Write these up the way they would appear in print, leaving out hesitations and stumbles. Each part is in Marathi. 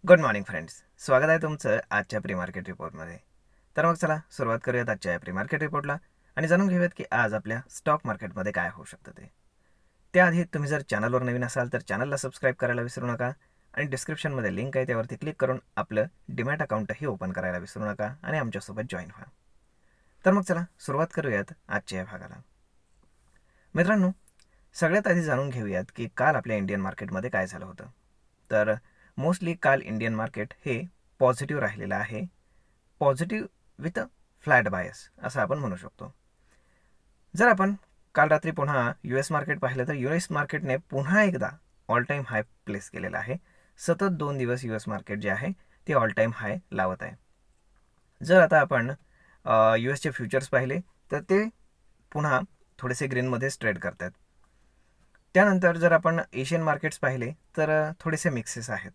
गुड मॉर्निंग फ्रेंड्स, स्वागत आहे तुमचं आजच्या प्री मार्केट रिपोर्टमध्ये. तर मग चला सुरुवात करूयात आजच्या प्री मार्केट रिपोर्टला आणि जाणून घेऊयात की आज आपल्या स्टॉक मार्केटमध्ये काय होऊ शकतं ते. त्याआधी तुम्ही जर चॅनलवर नवीन असाल तर चॅनलला सबस्क्राईब करायला विसरू नका आणि डिस्क्रिप्शनमध्ये लिंक आहे त्यावरती क्लिक करून आपलं डीमॅट अकाउंटही ओपन करायला विसरू नका आणि आमच्यासोबत जॉईन व्हा. तर मग चला सुरुवात करूयात आजच्या या भागाला. मित्रांनो, सगळ्यात आधी जाणून घेऊयात की काल आपल्या इंडियन मार्केटमध्ये काय झालं होतं. तर मोस्टली काल इंडियन मार्केट हे पॉझिटिव्ह राहिलेलं आहे. पॉझिटिव्ह विथ फ्लॅट बायस असं आपण म्हणू शकतो. जर आपण काल रात्री पुन्हा US मार्केट पाहिलं तर US मार्केटने पुन्हा एकदा ऑल टाईम हाय प्लेस केलेला आहे. सतत 2 दिवस US मार्केट जे आहे ते ऑल टाईम हाय लावत आहे. जर आता आपण USचे फ्युचर्स पाहिले तर ते पुन्हा थोडेसे ग्रीनमध्येच ट्रेड करतात. त्यानंतर जर आपण एशियन मार्केट्स पाहिले तर थोडेसे मिक्सेस आहेत.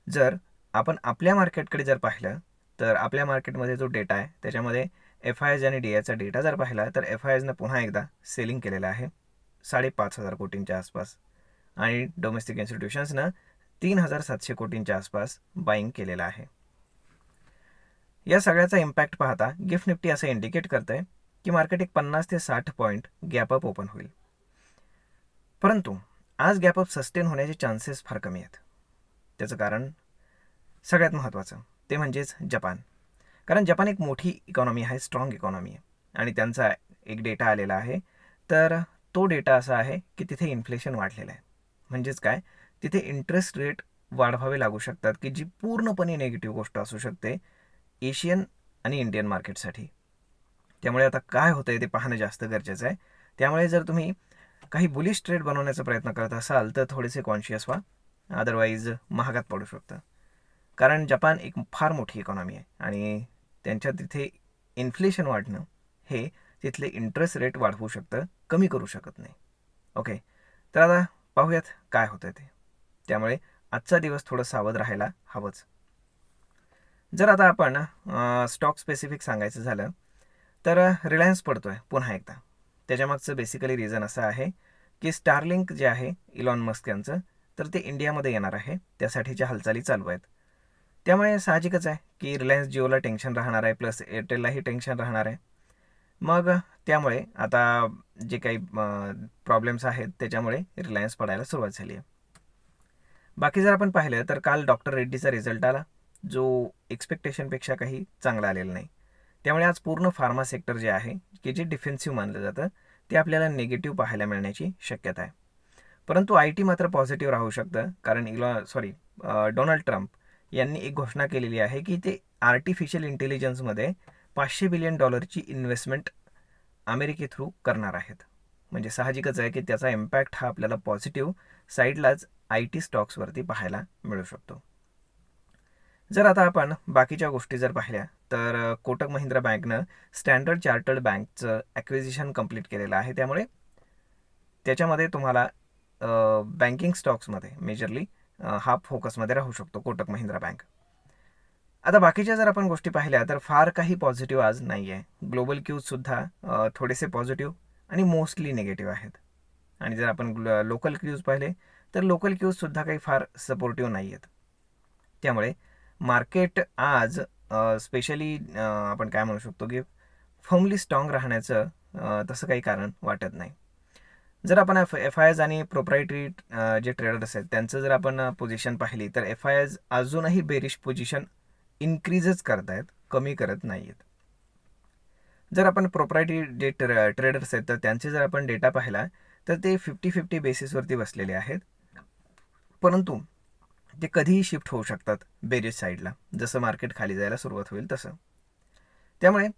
जर आपण आपल्या मार्केटकडे जर पाहिलं तर आपल्या मार्केटमध्ये जो डेटा आहे त्याच्यामध्ये FIs आणि DIचा डेटा जर पाहिला तर FIsनं पुन्हा एकदा सेलिंग केलेलं आहे 5,500 कोटींच्या आसपास आणि डोमेस्टिक इन्स्टिट्यूशन्सनं 3,700 कोटींच्या आसपास बाईंग केलेलं आहे. या सगळ्याचा इम्पॅक्ट पाहता गिफ्ट निफ्टी असं इंडिकेट करतंय की मार्केट एक 50 ते 60 पॉईंट गॅपअप ओपन होईल. परंतु आज गॅपअप सस्टेन होण्याचे चान्सेस फार कमी आहेत. त्याचं कारण सगळ्यात महत्त्वाचं ते म्हणजेच जपान. कारण जपान एक मोठी इकॉनॉमी आहे, स्ट्रॉंग इकॉनॉमी आहे आणि त्यांचा एक डेटा आलेला आहे. तर तो डेटा असा आहे की तिथे इन्फ्लेशन वाढलेलं आहे. म्हणजेच काय, तिथे इंटरेस्ट रेट वाढवावे लागू शकतात की जी पूर्णपणे निगेटिव्ह गोष्ट असू शकते एशियन आणि इंडियन मार्केटसाठी. त्यामुळे आता काय होतं आहे ते पाहणं जास्त गरजेचं आहे. त्यामुळे जर तुम्ही काही बुलिश ट्रेड बनवण्याचा प्रयत्न करत असाल तर थोडेसे कॉन्शियस व्हा, अदरवाईज महागात पडू शकतं. कारण जपान एक फार मोठी इकॉनॉमी आहे आणि त्यांच्या तिथे इन्फ्लेशन वाढणं हे तिथले इंटरेस्ट रेट वाढवू शकतं, कमी करू शकत नाही. ओके, तर आता पाहूयात काय होतं ते. त्यामुळे आजचा दिवस थोडं सावध राहायला हवंच. जर आता आपण स्टॉक स्पेसिफिक सांगायचं झालं तर रिलायन्स पडतो आहे पुन्हा एकदा. त्याच्यामागचं बेसिकली रिझन असं आहे की स्टारलिंक जे आहे इलॉन मस्क यांचं, तर ते इंडियामध्ये येणार आहे, त्यासाठीच्या हालचाली चालू आहेत. त्यामुळे साहजिकच आहे की रिलायन्स जिओला टेन्शन राहणार आहे, प्लस एअरटेललाही टेन्शन राहणार आहे. मग त्यामुळे आता जे काही प्रॉब्लेम्स आहेत त्याच्यामुळे रिलायन्स पडायला सुरुवात झाली आहे. बाकी जर आपण पाहिलं तर काल डॉक्टर रेड्डीचा रिझल्ट आला जो एक्सपेक्टेशनपेक्षा काही चांगला आलेला नाही. त्यामुळे आज पूर्ण फार्मा सेक्टर जे आहे की जे डिफेन्सिव्ह मानलं जातं ते आपल्याला निगेटिव्ह पाहायला मिळण्याची शक्यता आहे. परंतु IT मात्र पॉझिटिव्ह राहू शकतं कारण डोनाल्ड ट्रम्प यांनी एक घोषणा केलेली आहे की ते आर्टिफिशियल इंटेलिजन्समध्ये $500 बिलियन इन्व्हेस्टमेंट अमेरिके थ्रू करणार आहेत. म्हणजे साहजिकच आहे की त्याचा इम्पॅक्ट हा आपल्याला पॉझिटिव्ह साईडलाच IT स्टॉक्सवरती पाहायला मिळू शकतो. जर आता आपण बाकीच्या गोष्टी जर पाहिल्या तर कोटक महिंद्रा बँकनं स्टँडर्ड चार्टर्ड बँकचं ॲक्विजिशन कंप्लीट केलेलं आहे. त्यामुळे त्याच्यामध्ये तुम्हाला बँकिंग स्टॉक्समध्ये मेजरली हा फोकसमध्ये राहू शकतो कोटक महिंद्रा बँक. आता बाकीच्या जर आपण गोष्टी पाहिल्या तर फार काही पॉझिटिव्ह आज नाही आहे. ग्लोबल क्यूजसुद्धा थोडेसे पॉझिटिव्ह आणि मोस्टली निगेटिव्ह आहेत. आणि जर आपण लोकल क्यूज पाहिले तर लोकल क्यूजसुद्धा काही फार सपोर्टिव्ह नाही आहेत. त्यामुळे मार्केट आज स्पेशली आपण काय म्हणू शकतो की फर्मली स्ट्रॉंग राहण्याचं तसं काही कारण वाटत नाही. जर आपण FIs आणि प्रोप्रायटरी जे ट्रेडर्स आहेत त्यांचं जर आपण पोझिशन पाहिली तर FIs अजूनही बेरिश पोझिशन इन्क्रीजच करतायत, कमी करत नाही आहेत. जर आपण प्रोप्रायटरी जे ट्रेडर्स आहेत तर त्यांचे जर आपण डेटा पाहिला तर ते 50-50 बेसिसवरती बसलेले आहेत. परंतु ते कधीही शिफ्ट होऊ शकतात बेरिश साईडला, जसं मार्केट खाली जायला सुरुवात होईल तसं. त्यामुळे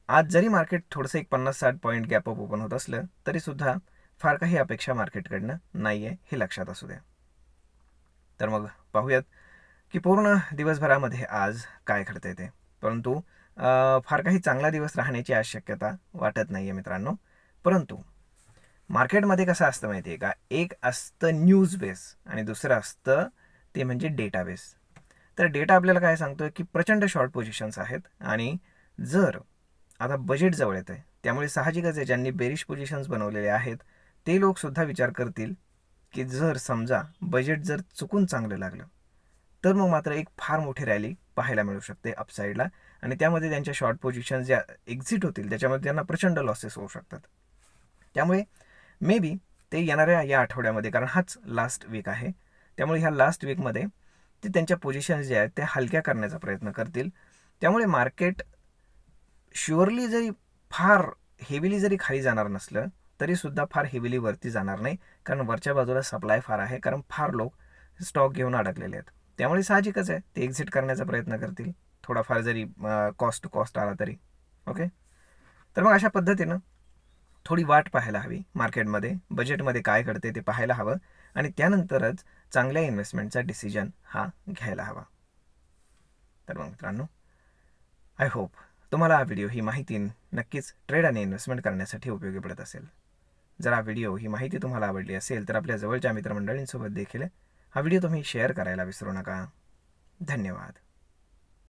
आज जरी मार्केट थोडंसं एक 50-60 पॉईंट गॅपअप ओपन होत असलं तरीसुद्धा फार काही अपेक्षा मार्केटकडनं नाही आहे, हे लक्षात असू द्या. तर मग पाहूयात की पूर्ण दिवसभरामध्ये आज काय घडतंय ते. परंतु फार काही चांगला दिवस राहण्याची आज शक्यता वाटत नाही आहे मित्रांनो. परंतु मार्केटमध्ये कसं असतं माहिती आहे का, एक असतं न्यूज बेस आणि दुसरं असतं ते म्हणजे डेटा बेस. तर डेटा आपल्याला काय सांगतोय की प्रचंड शॉर्ट पोझिशन्स आहेत आणि जर आता बजेट जवळ येतं आहे त्यामुळे साहजिकच आहे ज्यांनी बेरिश पोझिशन्स बनवलेले आहेत ते लोकसुद्धा विचार करतील की जर समजा बजेट जर चुकून चांगलं लागलं तर मग मात्र एक फार मोठी रॅली पाहायला मिळू शकते अपसाईडला, आणि त्यामध्ये त्यांच्या शॉर्ट पोझिशन ज्या एक्झिट होतील त्याच्यामध्ये त्यांना प्रचंड लॉसेस होऊ शकतात. त्यामुळे मे बी ते येणाऱ्या या आठवड्यामध्ये, कारण हाच लास्ट वीक आहे, त्यामुळे ह्या लास्ट वीकमध्ये ते त्यांच्या पोझिशन्स ज्या आहेत त्या हलक्या करण्याचा प्रयत्न करतील. त्यामुळे मार्केट शुअरली जरी फार हेविली जरी खाली जाणार नसलं तरीसुद्धा फार हेविली वरती जाणार नाही, कारण वरच्या बाजूला सप्लाय फार आहे, कारण फार लोक स्टॉक घेऊन अडकलेले आहेत. त्यामुळे साहजिकच आहे ते एक्झिट करण्याचा प्रयत्न करतील, थोडाफार जरी कॉस्ट आला तरी. ओके, तर मग अशा पद्धतीनं थोडी वाट पाहायला हवी मार्केटमध्ये, बजेटमध्ये काय घडते ते पाहायला हवं, आणि त्यानंतरच चांगल्या इन्व्हेस्टमेंटचा डिसिजन हा घ्यायला हवा. तर मग मित्रांनो, आय होप तुम्हाला हा व्हिडिओ, ही माहिती नक्कीच ट्रेड आणि इन्व्हेस्टमेंट करण्यासाठी उपयोगी पडत असेल. जर हा व्हिडिओ, ही माहिती तुम्हाला आवडली असेल तर आपल्या जवळच्या मित्रमंडळींसोबत देखील हा व्हिडिओ तुम्ही शेअर करायला विसरू नका. धन्यवाद.